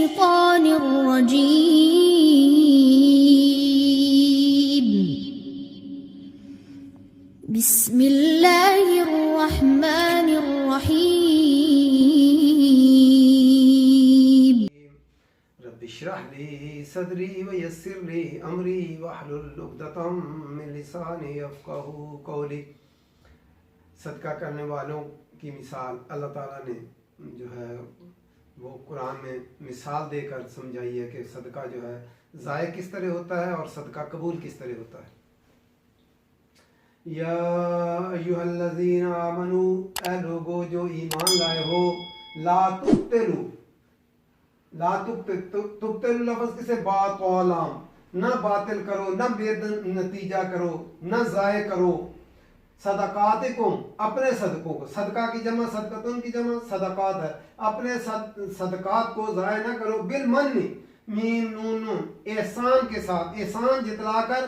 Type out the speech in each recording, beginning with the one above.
الشيطان الرجيم بسم الله الرحمن الرحيم رب اشرح لي صدري ويسر لي امري واحلل عقدة من لساني يفقهوا قولي. صدقہ کرنے والوں کی مثال اللہ تعالیٰ نے جو ہے وہ قرآن میں مثال دے کر سمجھائی ہے کہ صدقہ جو ہے ضائع کس طرح ہوتا ہے اور صدقہ قبول کس طرح ہوتا ہے. یا ایھا الذین آمنوا، اے لوگو جو ایمان لائے ہو، لا تبتلوا لفظ کسے باطلام، نہ باطل کرو، نہ بے نتیجہ کرو، نہ ضائع کرو صدقاتکم، اپنے صدقوں کو. صدقہ کی جمع صدقتن کی جمع صدقات ہے. اپنے صدقات کو ضائع نہ کرو. بالمن، میم نون نون، احسان کے ساتھ، احسان جتلا کر،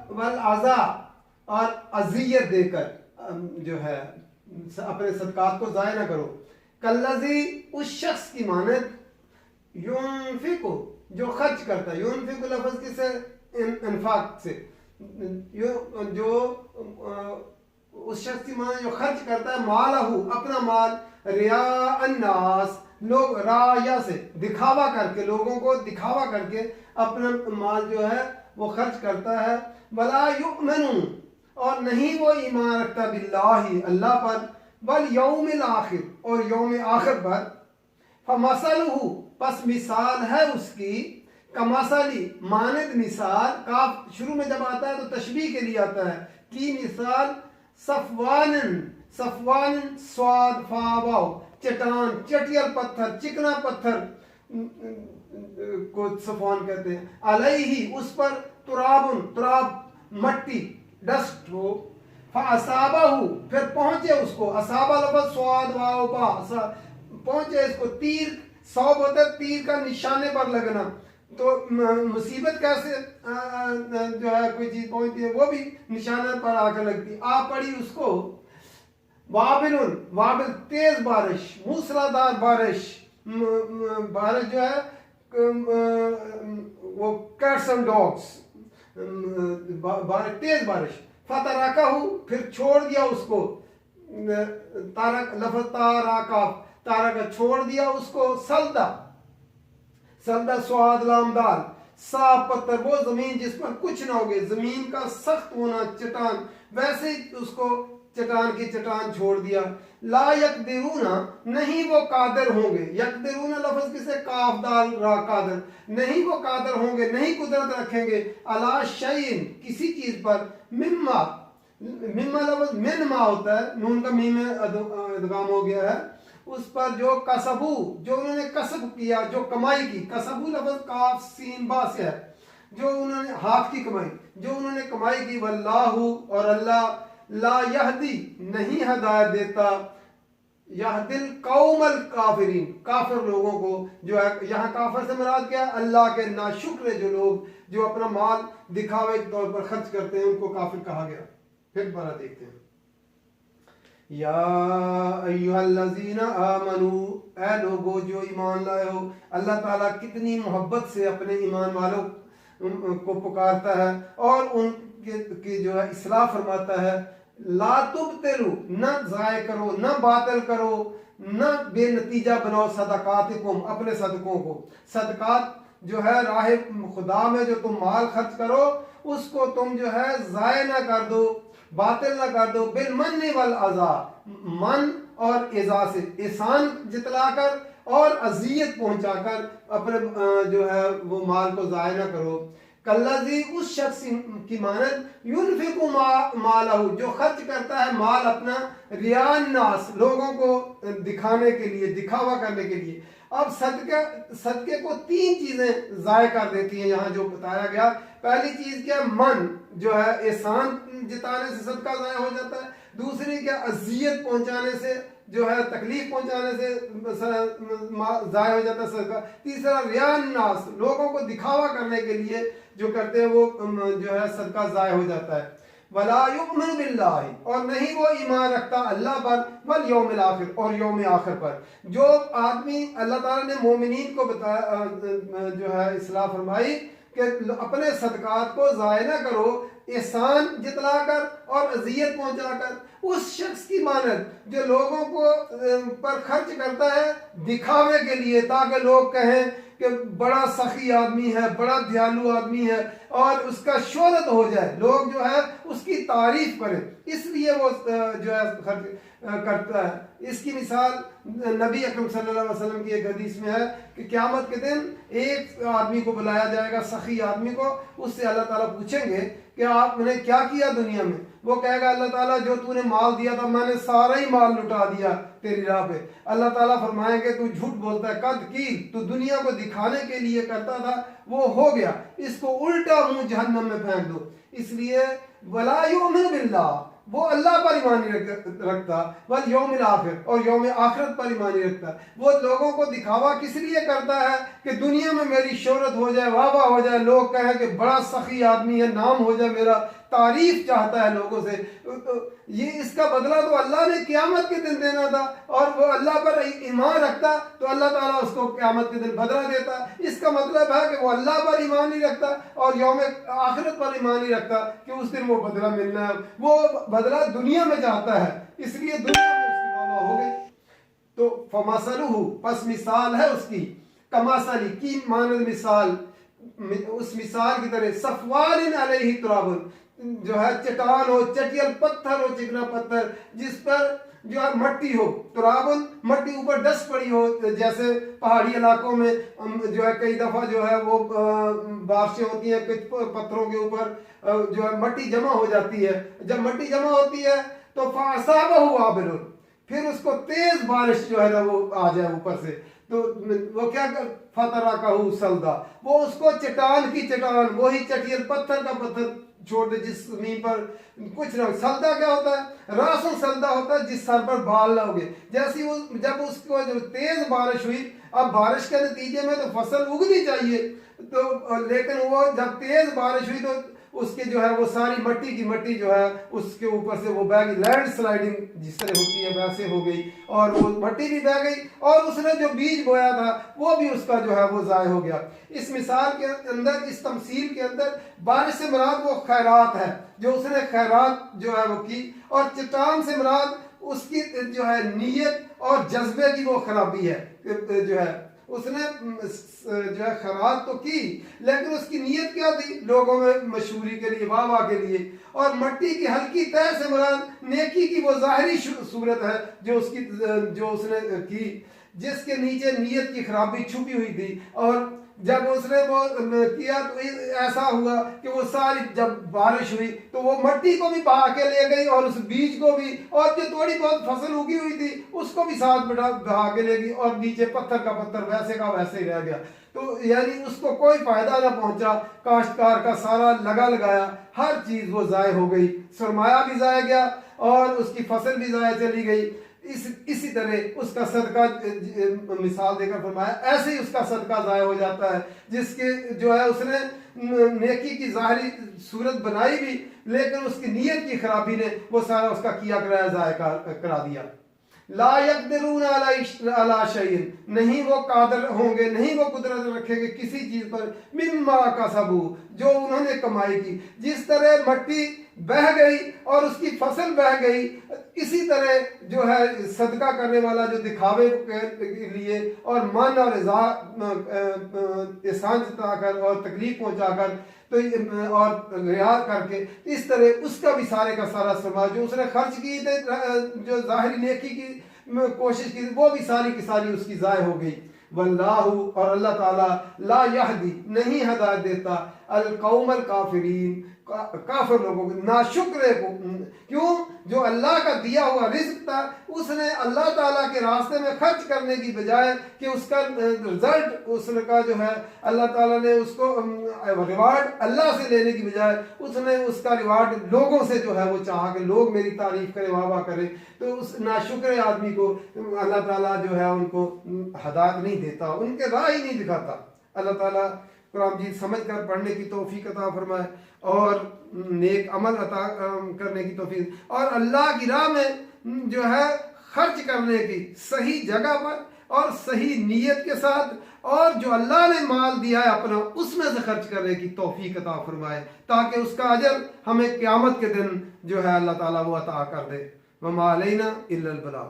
والعزا، اور اذیت دے کر جو ہے اپنے صدقات کو ضائع نہ کرو. کالذی، اس شخص کی مانند، ينفق، جو خرچ کرتا ہے. ينفق لفظ کسے انفاق سے، جو اس شخص کی مانند جو خرچ کرتا ہے، مالہ، اپنا مال، ریا الناس، لوگ رایا سے دکھاوا کر کے، لوگوں کو دکھاوا کر کے اپنا مال جو ہے وہ خرچ کرتا ہے. ولا یؤمن، اور نہیں وہ ایمان رکھتا، باللہ، اللہ پر، والیوم الاخر، اور یوم آخر پر. فمثلہ، پس مثال ہے اس کی، کمثلی، مانند مثال. کاف شروع میں جب آتا ہے تو تشبیہ کے لیے آتا ہے. کی مثال، صفوان، سواد فا واو، چٹان، چٹیل پتھر، چکنا پتھر کو صفوان کہتے ہیں. علیہ، اس پر، تراب، مٹی، ڈسٹ ہو. فاصابہ، پھر پہنچے اس کو. اصابہ لفظ سواد واو با، پہنچے اس کو. تیر، صوب ہوتا ہے تیر کا نشانے پر لگنا. تو مصیبت کیسے جو ہے کوئی چیز پہنچتی ہے، وہ بھی نشانہ پر آ کر لگتی. آ پڑی اس کو. وابل، تیز بارش، موسلادھار بارش. بارش جو ہے وہ کیٹس اینڈ ڈاگس، تیز بارش. فترکہ، پھر چھوڑ دیا اس کو. تارک لفظ تارکہ، چھوڑ دیا اس کو. سلدہ سواد لام دال، صاف پتھر، وہ زمین جس پر کچھ نہ ہوگے، زمین کا سخت ہونا، چٹان، ویسے اس کو چٹان کی چٹان چھوڑ دیا. لا یقدرون، نہیں وہ قادر ہوں گے. یقدرون لفظ کسے، کاف دال را، قادر، نہیں وہ قادر ہوں گے، نہیں قدرت رکھیں گے. علی شیء، کسی چیز پر. مما لفظ من ما ہوتا ہے، نون کا میم میں ادغام ہو گیا ہے. اس پر جو کسبو، جو انہوں نے کسب کیا، جو کمائی کی. کسبو لفظ کاف سین با سے ہے، جو انہوں نے ہاتھ کی کمائی، جو انہوں نے کمائی کی. واللہ، اور اللہ، لا یہدی، نہیں ہدایت دیتا. یہدی القوم الکافرین، کافر لوگوں کو. جو ہے یہاں کافر سے مراد کیا ہے، اللہ کے ناشکر جو لوگ جو اپنا مال دکھاوے کے طور پر خرچ کرتے ہیں، ان کو کافر کہا گیا. پھر دوبارہ دیکھتے ہیں. یا ایھا الذین آمنوا، اے لوگو جو ایمان لائے ہو. اللہ تعالیٰ کتنی محبت سے اپنے ایمان والوں کو پکارتا ہے اور ان کی جو ہے اصلاح فرماتا ہے. لا تبتلوا، نہ ضائع کرو، نہ باطل کرو، نہ بے نتیجہ بناؤ صدقاتکم، اپنے صدقوں کو. صدقات جو ہے راہ خدا میں جو تم مال خرچ کرو، اس کو تم جو ہے ضائع نہ کر دو، باطل نہ کر دو. بالمن والعزا، من اور اذا سے، احسان جتلا کر اور اذیت پہنچا کر اپنے جو ہے وہ مال کو ضائع نہ کرو. کالذی، اس شخص کی مانند، ينفق مالہ، جو خرچ کرتا ہے مال اپنا، ریا الناس، لوگوں کو دکھانے کے لیے، دکھاوا کرنے کے لیے. اب صدقے کو تین چیزیں ضائع کر دیتی ہیں یہاں جو بتایا گیا. پہلی چیز کیا، من، جو ہے احسان جتانے سے صدقہ ضائع ہو جاتا ہے. دوسری کیا، اذیت پہنچانے سے، جو ہے تکلیف پہنچانے سے ضائع ہو جاتا ہے صدقہ. تیسرا، ریا الناس، لوگوں کو دکھاوا کرنے کے لیے جو کرتے ہیں وہ جو ہے صدقہ ضائع ہو جاتا ہے. ولا یؤمن باللہ اور نہیں وہ ایمان رکھتا اللہ پر، والیوم الآخر اور یوم آخر پر. جو آدمی اللہ تعالیٰ نے مومنین کو بتایا جو ہے اصلاح فرمائی کہ اپنے صدقات کو ضائع نہ کرو احسان جتلا کر اور اذیت پہنچا کر. اس شخص کی مانند جو لوگوں کو پر خرچ کرتا ہے دکھاوے کے لیے تاکہ لوگ کہیں کہ بڑا سخی آدمی ہے، بڑا دیالو آدمی ہے، اور اس کا شہرت ہو جائے، لوگ جو ہے اس کی تعریف کریں، اس لیے وہ جو ہے خرچ کرتا ہے. اس کی مثال نبی اکرم صلی اللہ علیہ وسلم کی ایک حدیث میں ہے کہ قیامت کے دن ایک آدمی کو بلایا جائے گا، سخی آدمی کو. اس سے اللہ تعالیٰ پوچھیں گے کہ آپ نے کیا کیا دنیا میں؟ وہ کہے گا اللہ تعالیٰ جو تو نے مال دیا تھا میں نے سارا ہی مال لٹا دیا تیری راہ پہ. اللہ تعالیٰ فرمائیں گے تو جھوٹ بولتا ہے، قد کی تو دنیا کو دکھانے کے لیے کرتا تھا، وہ ہو گیا، اس کو الٹا منہ جہنم میں پھینک دو. اس لیے ولا یؤمن باللہ وہ اللہ پر ایمان نہیں رکھتا، والیوم الآخر اور یوم آخرت پر ایمان نہیں رکھتا. وہ لوگوں کو دکھاوا کس لیے کرتا ہے کہ دنیا میں میری شہرت ہو جائے، واہ واہ ہو جائے، لوگ کہیں کہ بڑا سخی آدمی ہے، نام ہو جائے میرا، تعریف چاہتا ہے لوگوں سے. یہ اس کا بدلہ تو اللہ نے قیامت کے دن دینا تھا، اور وہ اللہ پر ایمان رکھتا تو اللہ تعالیٰ اس کو قیامت کے دن بدلہ دیتا. اس کا مطلب ہے کہ وہ اللہ پر ایمان نہیں رکھتا اور یوم آخرت پر ایمان نہیں رکھتا کہ اس دن وہ بدلہ ملنا ہے. وہ بدلہ دنیا میں چاہتا ہے، اس لیے دنیا میں اس کی واہ ہو گئی. تو فمثلہ پس مثال ہے اس کی، کمثل کی مانند مثال، اس مثال کی طرح صفوان علیہ تراب جو ہے چٹان ہو، چٹیل پتھر ہو، چکنا پتھر جس پر جو ہے مٹی ہو، ترابن مٹی اوپر ڈسٹ پڑی ہو. جیسے پہاڑی علاقوں میں جو ہے کئی دفعہ جو ہے وہ بارشیں ہوتی ہیں، کچھ پتھروں کے اوپر جو ہے مٹی جمع ہو جاتی ہے. جب مٹی جمع ہوتی ہے تو فاصابہ وابل، پھر اس کو تیز بارش جو ہے نا وہ آ جائے اوپر سے، تو وہ کیا فترہ کا سلدا، وہ اس کو چٹان کی چٹان، وہی چٹیل پتھر کا پتھر چھوڑ دے جس زمین پر کچھ نہ ہو. سلدا کیا ہوتا ہے؟ راسن سلدا ہوتا ہے جس سر پر بال نہ ہوگے. جیسی وہ جب اس کو جو تیز بارش ہوئی، اب بارش کے نتیجے میں تو فصل اگنی چاہیے، تو لیکن وہ جب تیز بارش ہوئی تو اس کے جو ہے وہ ساری مٹی کی مٹی جو ہے اس کے اوپر سے وہ بہ گئی، لینڈ سلائڈنگ جس طرح ہوتی ہے ویسے ہو گئی، اور وہ مٹی بھی بہ گئی، اور اس نے جو بیج بویا تھا وہ بھی اس کا جو ہے وہ ضائع ہو گیا. اس مثال کے اندر، اس تمثیل کے اندر بارش سے مراد وہ خیرات ہے جو اس نے خیرات جو ہے وہ کی، اور چٹان سے مراد اس کی جو ہے نیت اور جذبے کی وہ خرابی ہے. جو ہے اس نے جو ہے خیرات تو کی لیکن اس کی نیت کیا تھی؟ لوگوں میں مشہوری کے لیے، واہ واہ کے لیے. اور مٹی کی ہلکی تہ سے مراد نیکی کی وہ ظاہری صورت ہے جو اس نے کی، جس کے نیچے نیت کی خرابی چھپی ہوئی تھی. اور جب اس نے وہ کیا تو ایسا ہوا کہ وہ ساری جب بارش ہوئی تو وہ مٹی کو بھی بہا کے لے گئی اور اس بیج کو بھی، اور جو تھوڑی بہت فصل اگی ہوئی تھی اس کو بھی ساتھ بہا کے لے گئی، اور نیچے پتھر کا پتھر ویسے کا ویسے ہی رہ گیا. تو یعنی اس کو کوئی فائدہ نہ پہنچا. کاشتکار کا سارا لگایا ہر چیز وہ ضائع ہو گئی، سرمایہ بھی ضائع گیا اور اس کی فصل بھی ضائع چلی گئی. اسی طرح اس کا صدقہ مثال دے کر فرمایا ایسے ہی اس کا صدقہ ضائع ہو جاتا ہے جس کے جو ہے اس نے نیکی کی ظاہری صورت بنائی بھی لیکن اس کی نیت کی خرابی نے وہ سارا اس کا کیا کرایا ضائع کرا دیا. لا یقدرون علی شیء، نہیں وہ قادر ہوں گے، نہیں وہ قدرت رکھیں گے کسی چیز پر، مما کسبوا جو انہوں نے کمائی کی. جس طرح مٹی بہہ گئی اور اس کی فصل بہہ گئی، اسی طرح جو ہے صدقہ کرنے والا جو دکھاوے کے لیے اور من اور احسان جتا کر اور تکلیف پہنچا کر تو اور ریا کر کے، اس طرح اس کا بھی سارے کا سارا سرمایہ جو اس نے خرچ کی تھے، جو ظاہری نیکی کی کوشش کی وہ بھی ساری کی ساری اس کی ضائع ہو گئی. واللہ اور اللہ تعالیٰ لا یہدی نہیں ہدایت دیتا القوم الکافرین کافر لوگوں کو، ناشکرے کو. کیوں؟ جو اللہ کا دیا ہوا رزق تھا اس نے اللہ تعالیٰ کے راستے میں خرچ کرنے کی بجائے کہ اس کا رزلٹ اس کا جو ہے اللہ تعالیٰ نے اس کو ریوارڈ اللہ سے لینے کی بجائے اس نے اس کا ریوارڈ لوگوں سے جو ہے وہ چاہا کہ لوگ میری تعریف کریں، واہ واہ کریں. تو اس ناشکر آدمی کو اللہ تعالیٰ جو ہے ان کو ہدایت نہیں دیتا، ان کے راہ ہی نہیں دکھاتا. اللہ تعالیٰ قرآن مجید سمجھ کر پڑھنے کی توفیق عطا فرمائے اور نیک عمل عطا کرنے کی توفیق، اور اللہ کی راہ میں جو ہے خرچ کرنے کی صحیح جگہ پر اور صحیح نیت کے ساتھ، اور جو اللہ نے مال دیا ہے اپنا اس میں سے خرچ کرنے کی توفیق عطا فرمائے، تاکہ اس کا اجر ہمیں قیامت کے دن جو ہے اللہ تعالیٰ وہ عطا کر دے۔ وما علینا الا البلاغ۔